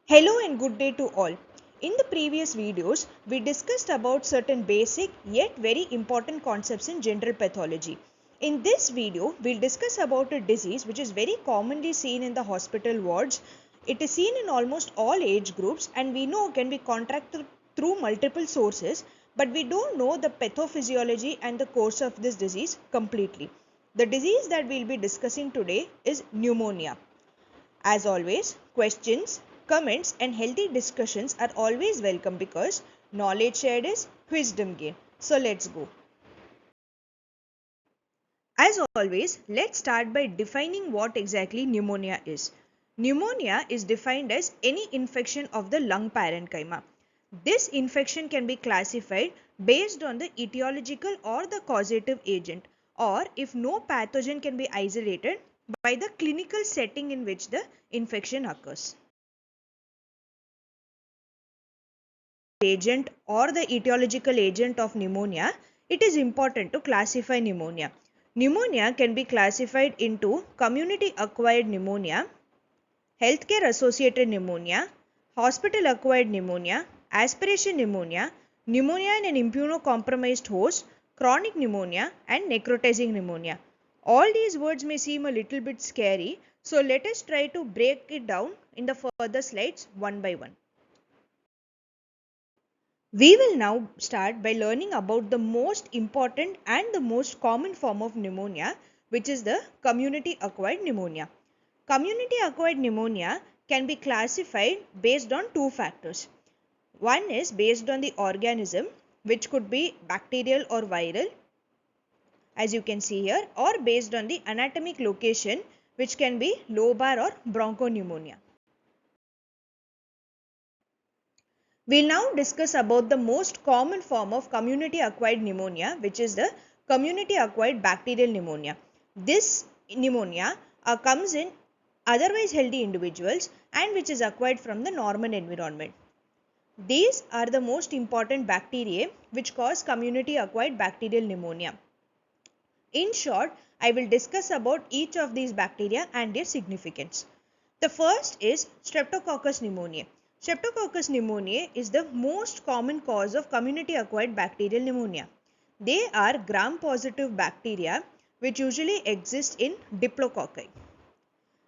Hello and good day to all. In the previous videos, we discussed about certain basic yet very important concepts in general pathology. In this video, we'll discuss about a disease which is very commonly seen in the hospital wards. It is seen in almost all age groups and we know can be contracted through multiple sources, but we don't know the pathophysiology and the course of this disease completely. The disease that we'll be discussing today is pneumonia. As always, questions, comments and healthy discussions are always welcome because knowledge shared is wisdom gained. So let's go. As always, let's start by defining what exactly pneumonia is. Pneumonia is defined as any infection of the lung parenchyma. This infection can be classified based on the etiological or the causative agent, or if no pathogen can be isolated, by the clinical setting in which the infection occurs. Agent or the etiological agent of pneumonia, it is important to classify pneumonia. Pneumonia can be classified into community acquired pneumonia, healthcare associated pneumonia, hospital acquired pneumonia, aspiration pneumonia, pneumonia in an immunocompromised host, chronic pneumonia and necrotizing pneumonia. All these words may seem a little bit scary, so let us try to break it down in the further slides one by one. We will now start by learning about the most important and the most common form of pneumonia, which is the community acquired pneumonia. Community acquired pneumonia can be classified based on two factors. One is based on the organism, which could be bacterial or viral, as you can see here, or based on the anatomic location, which can be lobar or bronchopneumonia. We'll now discuss about the most common form of community acquired pneumonia, which is the community acquired bacterial pneumonia. This pneumonia comes in otherwise healthy individuals and which is acquired from the normal environment. These are the most important bacteria which cause community acquired bacterial pneumonia. In short, I will discuss about each of these bacteria and their significance. The first is Streptococcus pneumoniae. Streptococcus pneumoniae is the most common cause of community acquired bacterial pneumonia. They are gram-positive bacteria which usually exist in diplococci.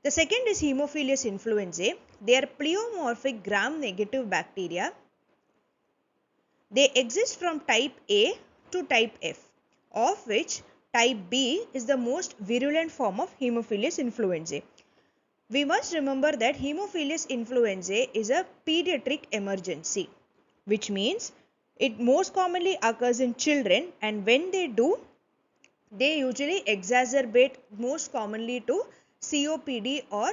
The second is Haemophilus influenzae. They are pleomorphic gram-negative bacteria. They exist from type A to type F, of which type B is the most virulent form of Haemophilus influenzae. We must remember that Haemophilus influenzae is a pediatric emergency, which means it most commonly occurs in children, and when they do, they usually exacerbate most commonly to COPD or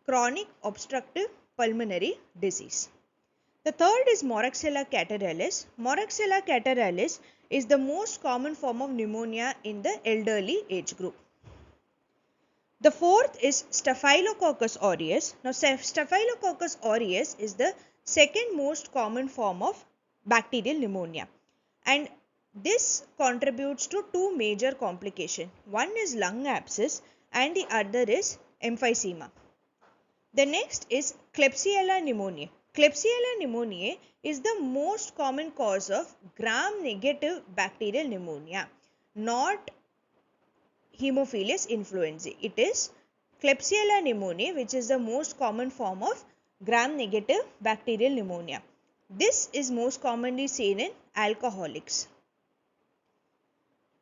chronic obstructive pulmonary disease. The third is Moraxella catarrhalis. Moraxella catarrhalis is the most common form of pneumonia in the elderly age group. The fourth is Staphylococcus aureus. Now, Staphylococcus aureus is the second most common form of bacterial pneumonia, and this contributes to two major complications. One is lung abscess and the other is emphysema. The next is Klebsiella pneumoniae. Klebsiella pneumoniae is the most common cause of gram-negative bacterial pneumonia, not Haemophilus influenzae. It is Klebsiella pneumoniae which is the most common form of gram-negative bacterial pneumonia. This is most commonly seen in alcoholics.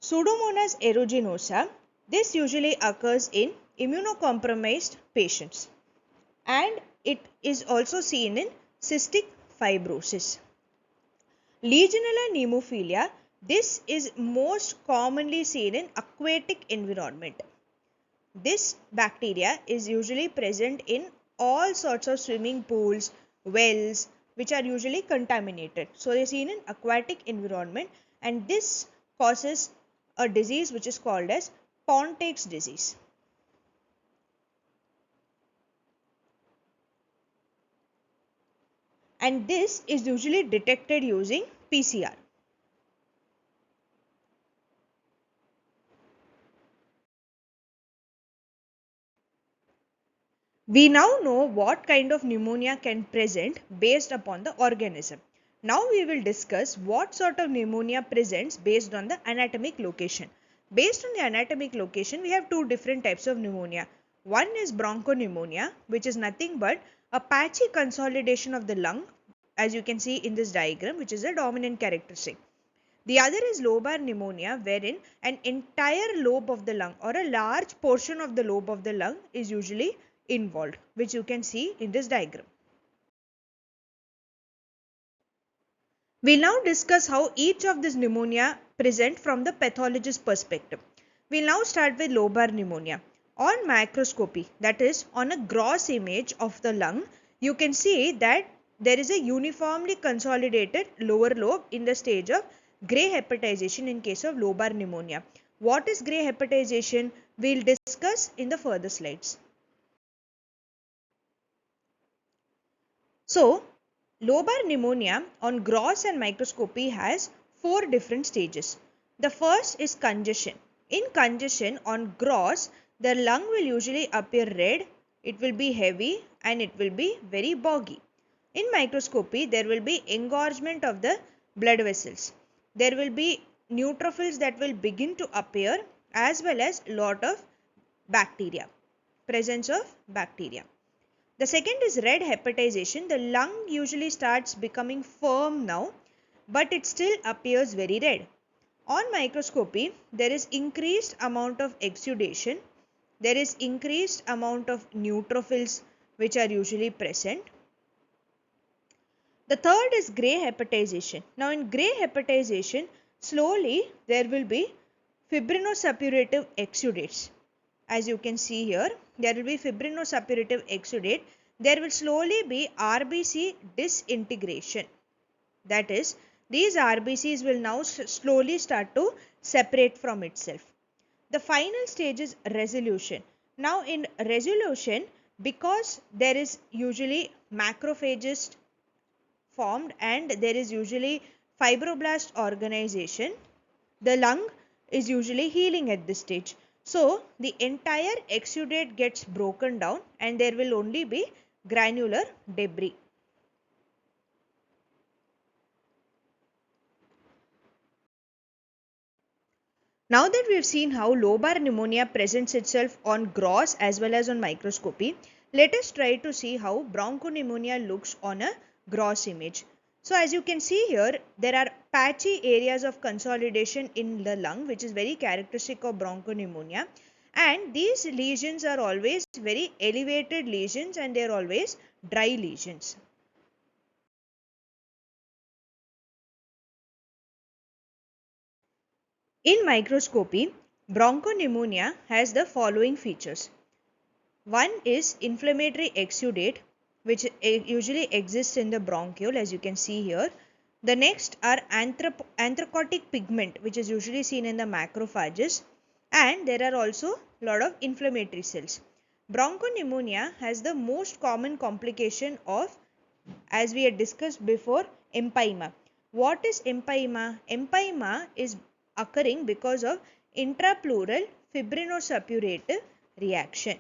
Pseudomonas aeruginosa. This usually occurs in immunocompromised patients, and it is also seen in cystic fibrosis. Legionella pneumophila. This is most commonly seen in aquatic environment. This bacteria is usually present in all sorts of swimming pools, wells, which are usually contaminated. So they are seen in aquatic environment, and this causes a disease which is called as Pontic's disease. And this is usually detected using PCR. We now know what kind of pneumonia can present based upon the organism. Now we will discuss what sort of pneumonia presents based on the anatomic location. Based on the anatomic location, we have two different types of pneumonia. One is bronchopneumonia, which is nothing but a patchy consolidation of the lung, as you can see in this diagram, which is a dominant characteristic. The other is lobar pneumonia, wherein an entire lobe of the lung or a large portion of the lobe of the lung is usually involved, which you can see in this diagram. We'll now discuss how each of these pneumonia present from the pathologist perspective. We'll now start with lobar pneumonia. On microscopy, that is on a gross image of the lung, you can see that there is a uniformly consolidated lower lobe in the stage of grey hepatization in case of lobar pneumonia. What is grey hepatization? We'll discuss in the further slides. So, lobar pneumonia on gross and microscopy has four different stages. The first is congestion. In congestion on gross, the lung will usually appear red, it will be heavy and it will be very boggy. In microscopy, there will be engorgement of the blood vessels. There will be neutrophils that will begin to appear as well as lot of bacteria, presence of bacteria. The second is red hepatization. The lung usually starts becoming firm now, but it still appears very red. On microscopy, there is increased amount of exudation. There is increased amount of neutrophils which are usually present. The third is grey hepatization. Now in grey hepatization, slowly there will be fibrinosuppurative exudates. As you can see here, there will be fibrinosuppurative exudate. There will slowly be RBC disintegration. That is, these RBCs will now slowly start to separate from itself. The final stage is resolution. Now in resolution, because there is usually macrophages formed and there is usually fibroblast organization, the lung is usually healing at this stage. So, the entire exudate gets broken down and there will only be granular debris. Now that we have seen how lobar pneumonia presents itself on gross as well as on microscopy, let us try to see how bronchopneumonia looks on a gross image. So as you can see here, there are patchy areas of consolidation in the lung, which is very characteristic of bronchopneumonia, and these lesions are always very elevated lesions and they are always dry lesions. In microscopy, bronchopneumonia has the following features. One is inflammatory exudate, which usually exists in the bronchiole, as you can see here. The next are anthracotic pigment, which is usually seen in the macrophages, and there are also a lot of inflammatory cells. Bronchopneumonia has the most common complication of, as we had discussed before, empyema. What is empyema? Empyema is occurring because of intrapleural fibrinosuppurative reaction.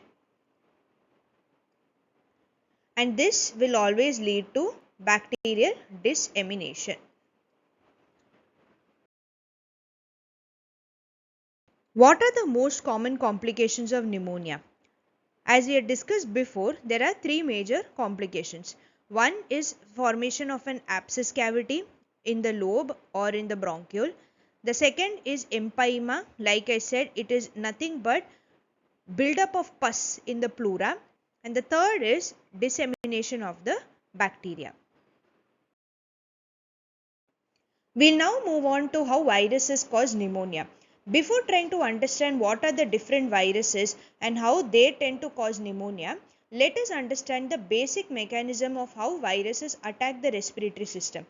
And this will always lead to bacterial dissemination. What are the most common complications of pneumonia? As we had discussed before, there are three major complications. One is formation of an abscess cavity in the lobe or in the bronchiole. The second is empyema. Like I said, it is nothing but buildup of pus in the pleura. And the third is dissemination of the bacteria. We'll now move on to how viruses cause pneumonia. Before trying to understand what are the different viruses and how they tend to cause pneumonia, let us understand the basic mechanism of how viruses attack the respiratory system.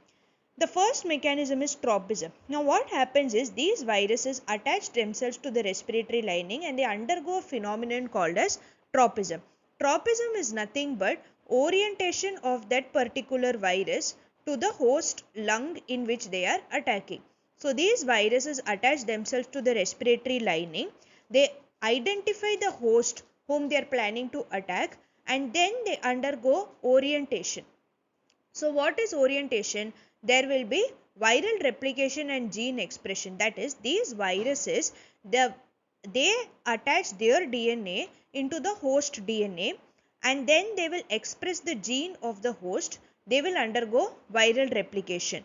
The first mechanism is tropism. Now what happens is these viruses attach themselves to the respiratory lining and they undergo a phenomenon called as tropism. Tropism is nothing but orientation of that particular virus to the host lung in which they are attacking. So these viruses attach themselves to the respiratory lining. They identify the host whom they are planning to attack and then they undergo orientation. So what is orientation? There will be viral replication and gene expression. That is, these viruses, they attach their DNA into the host DNA, and then they will express the gene of the host. They will undergo viral replication.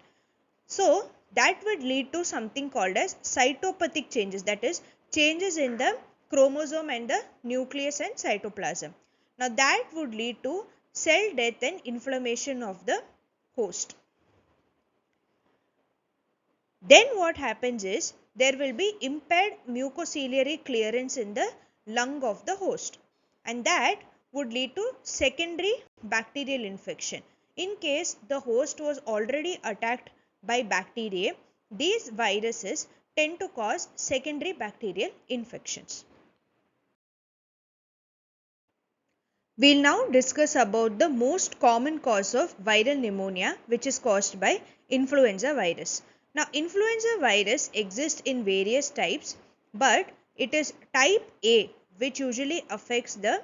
So that would lead to something called as cytopathic changes, that is, changes in the chromosome and the nucleus and cytoplasm. Now that would lead to cell death and inflammation of the host. Then what happens is there will be impaired mucociliary clearance in the lung of the host, and that would lead to secondary bacterial infection. In case the host was already attacked by bacteria, these viruses tend to cause secondary bacterial infections. We'll now discuss about the most common cause of viral pneumonia, which is caused by influenza virus. Now, influenza virus exists in various types, but it is type A which usually affects the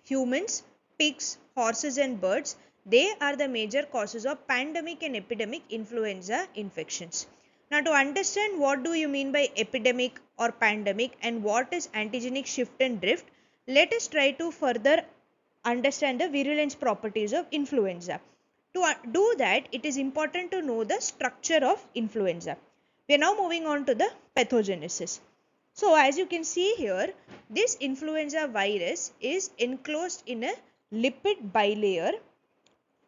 humans, pigs, horses and birds. They are the major causes of pandemic and epidemic influenza infections. Now, to understand what do you mean by epidemic or pandemic and what is antigenic shift and drift, let us try to further understand the virulence properties of influenza. To do that, it is important to know the structure of influenza. We are now moving on to the pathogenesis. So as you can see here, this influenza virus is enclosed in a lipid bilayer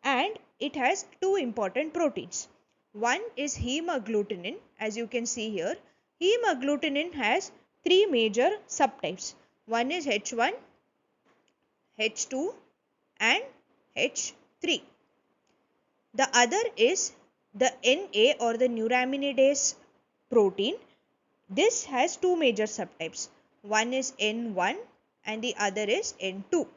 and it has two important proteins. One is hemagglutinin. As you can see here, hemagglutinin has three major subtypes. One is H1, H2 and H3. The other is the Na or the neuraminidase protein. This has two major subtypes. One is N1 and the other is N2.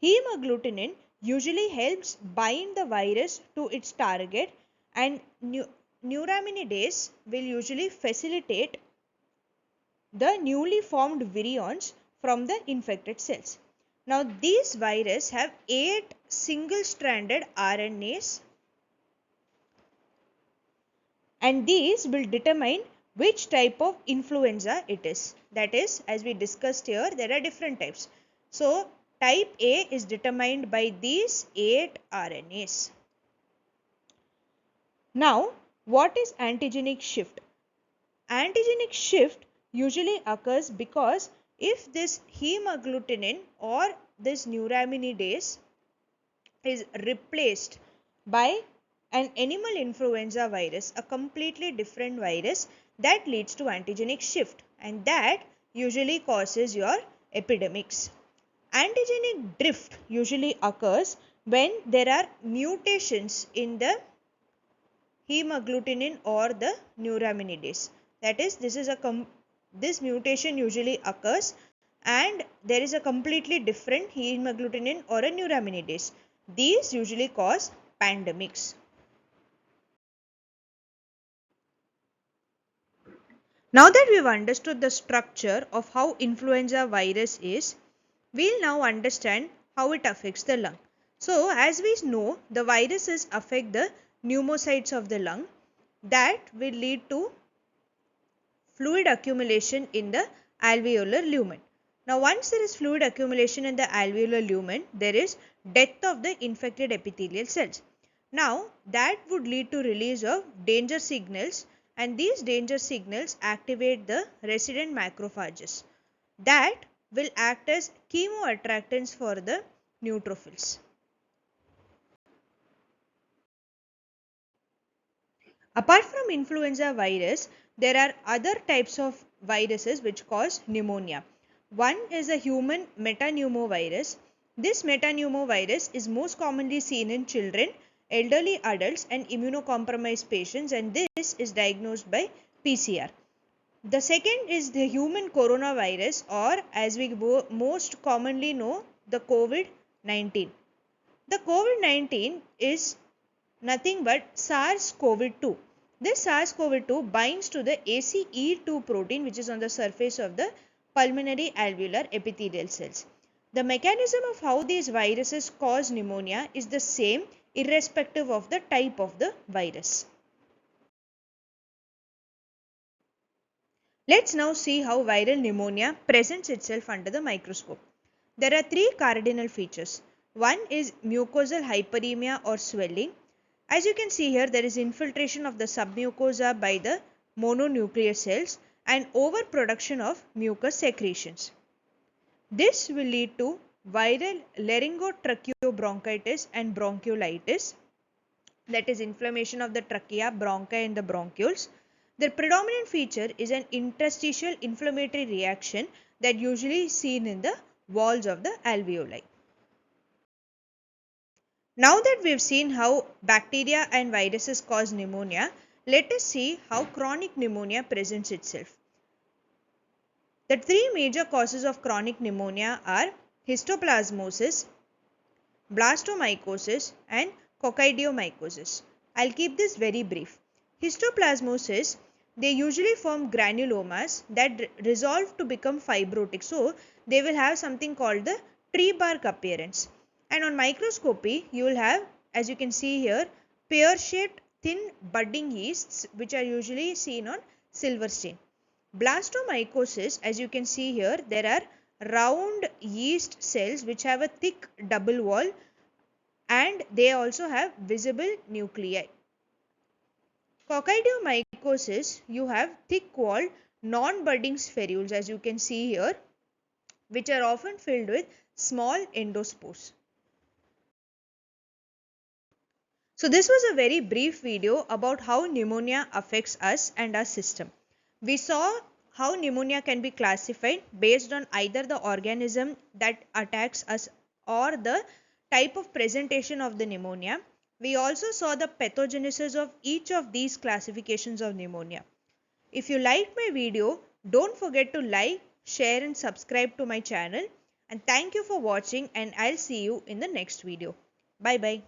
Hemagglutinin usually helps bind the virus to its target, and neuraminidase will usually facilitate the newly formed virions from the infected cells. Now these viruses have 8 single-stranded RNAs, and these will determine which type of influenza it is. That is, as we discussed here, there are different types. So type A is determined by these 8 RNAs. Now what is antigenic shift? Antigenic shift usually occurs because if this hemagglutinin or this neuraminidase is replaced by an animal influenza virus, a completely different virus, that leads to antigenic shift, and that usually causes your epidemics. Antigenic drift usually occurs when there are mutations in the hemagglutinin or the neuraminidase. That is, this mutation usually occurs and there is a completely different hemagglutinin or a neuraminidase. These usually cause pandemics. Now that we have understood the structure of how influenza virus is, we'll now understand how it affects the lung. So as we know, the viruses affect the pneumocytes of the lung. That will lead to fluid accumulation in the alveolar lumen. Now once there is fluid accumulation in the alveolar lumen, there is death of the infected epithelial cells. Now that would lead to release of danger signals, and these danger signals activate the resident macrophages that will act as chemoattractants for the neutrophils. Apart from influenza virus, there are other types of viruses which cause pneumonia. One is a human metapneumovirus. This metapneumovirus is most commonly seen in children, elderly adults and immunocompromised patients, and this is diagnosed by PCR. The second is the human coronavirus, or as we most commonly know, the COVID-19. The COVID-19 is nothing but SARS-CoV-2. This SARS-CoV-2 binds to the ACE2 protein which is on the surface of the pulmonary alveolar epithelial cells. The mechanism of how these viruses cause pneumonia is the same irrespective of the type of the virus. Let's now see how viral pneumonia presents itself under the microscope. There are three cardinal features. One is mucosal hyperemia or swelling. As you can see here, there is infiltration of the submucosa by the mononuclear cells and overproduction of mucus secretions. This will lead to viral laryngotracheobronchitis and bronchiolitis, that is inflammation of the trachea, bronchi and the bronchioles. The predominant feature is an interstitial inflammatory reaction that usually is seen in the walls of the alveoli. Now that we have seen how bacteria and viruses cause pneumonia, let us see how chronic pneumonia presents itself. The three major causes of chronic pneumonia are histoplasmosis, blastomycosis and coccidiomycosis. I'll keep this very brief. Histoplasmosis, they usually form granulomas that resolve to become fibrotic. So, they will have something called the tree bark appearance. And on microscopy, you will have, as you can see here, pear-shaped thin budding yeasts which are usually seen on silver stain. Blastomycosis, as you can see here, there are round yeast cells which have a thick double wall and they also have visible nuclei. Coccidiomycosis, you have thick walled non-budding spherules as you can see here, which are often filled with small endospores. So this was a very brief video about how pneumonia affects us and our system. We saw how pneumonia can be classified based on either the organism that attacks us or the type of presentation of the pneumonia. We also saw the pathogenesis of each of these classifications of pneumonia. If you liked my video, don't forget to like, share and subscribe to my channel. And thank you for watching and I'll see you in the next video. Bye bye.